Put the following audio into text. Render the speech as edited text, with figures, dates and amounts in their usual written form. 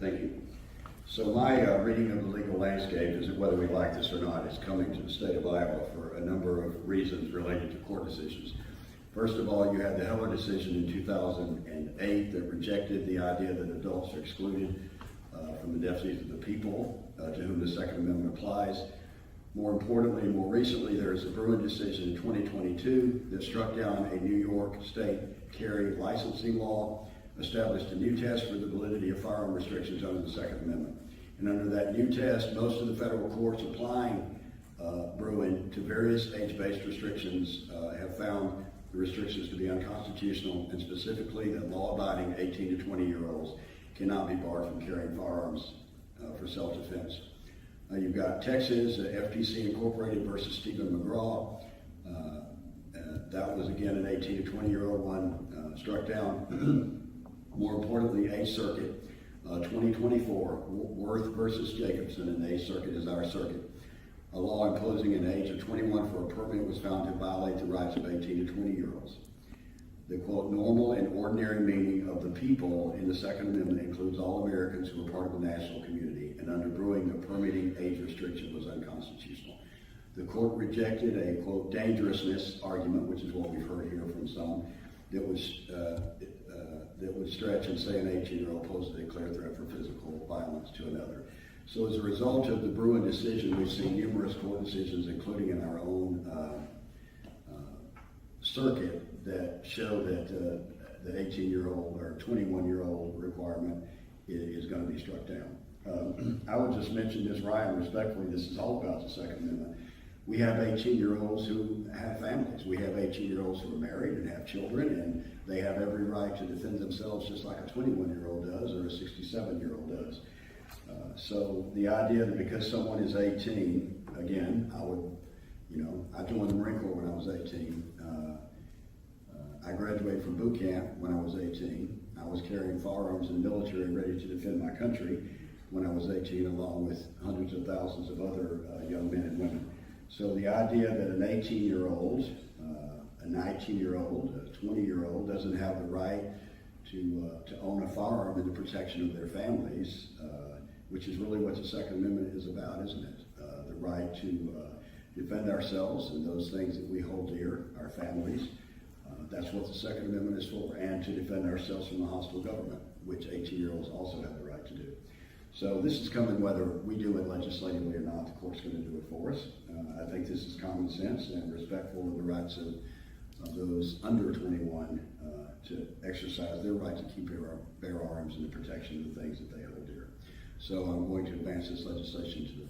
Thank you. So my reading of the legal landscape is that whether we like this or not is coming to the state of Iowa for a number of reasons related to court decisions. First of all, you had the Heller decision in 2008 that rejected the idea that adults are excluded from the deputies of the people to whom the Second Amendment applies. More importantly, more recently, there is a Bruin decision in 2022 that struck down a New York state carry licensing law, established a new test for the validity of firearm restrictions under the Second Amendment. And under that new test, most of the federal courts applying Bruin to various age-based restrictions have found the restrictions to be unconstitutional, and specifically that law-abiding 18 to 20-year-olds cannot be barred from carrying firearms for self-defense. You've got Texas, FTC Incorporated versus Stephen McGraw. That was again an 18 to 20-year-old one, struck down. More importantly, 8th Circuit, 2024, Worth versus Jacobson, and the 8th Circuit is our circuit. A law imposing an age of 21 for a permit was found to violate the rights of 18 to 20-year-olds. The quote, normal and ordinary meaning of the people in the Second Amendment includes all Americans who are part of the national community, and under Bruin, the permitting age restriction was unconstitutional. The court rejected a quote, dangerousness argument, which is what we've heard here from some, that would stretch and say an 18-year-old poses a clear threat for physical violence to another. So as a result of the Bruin decision, we've seen numerous court decisions, including in our own circuit, that show that the 18-year-old or 21-year-old requirement is going to be struck down. I would just mention this, Ryan, respectfully, this is all about the Second Amendment. We have 18-year-olds who have families. We have 18-year-olds who are married and have children, and they have every right to defend themselves just like a 21-year-old does or a 67-year-old does. So the idea that because someone is 18, again, I joined the Marine Corps when I was 18. I graduated from boot camp when I was 18. I was carrying firearms in the military ready to defend my country when I was 18, along with hundreds of thousands of other young men and women. So the idea that an 18-year-old, a 19-year-old, a 20-year-old doesn't have the right to own a firearm in the protection of their families, which is really what the Second Amendment is about, isn't it? The right to defend ourselves and those things that we hold dear, our families. That's what the Second Amendment is for, and to defend ourselves from a hostile government, which 18-year-olds also have the right to do. So this is coming whether we do it legislatively or not. The court's going to do it for us. I think this is common sense and respectful of the rights of those under 21 to exercise their right to keep bear arms and the protection of the things that they hold dear. So I'm going to advance this legislation to the